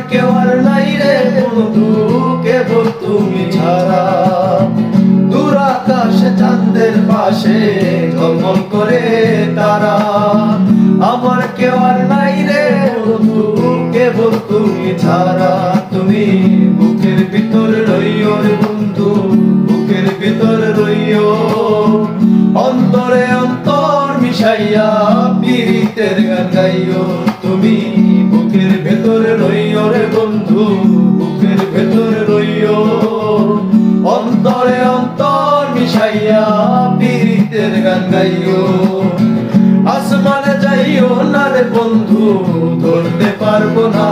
কেউ আর নাই রে বন্ধু কেবল তুমি ছাড়া। দূর আকাশে চাঁদের পাশে ঝলমল করে তারা। আমার কেউ আর নাই রে বন্ধু কেবল তুমি ছাড়া। তুমি বুকের ভিতর রইও রে বন্ধু, বুকের ভিতর রইও। অন্তরে অন্তর মিশাইয়া পীড়িতের গান গাইও। তুমি বুকের ভেতর রইও রে বন্ধু, বুকের ভেতর রইও। অন্তরে অন্তর মিশাইয়া পীড়িতের গান গাইও। আসমানে যাইও না রে বন্ধু, ধরতে পারবো না।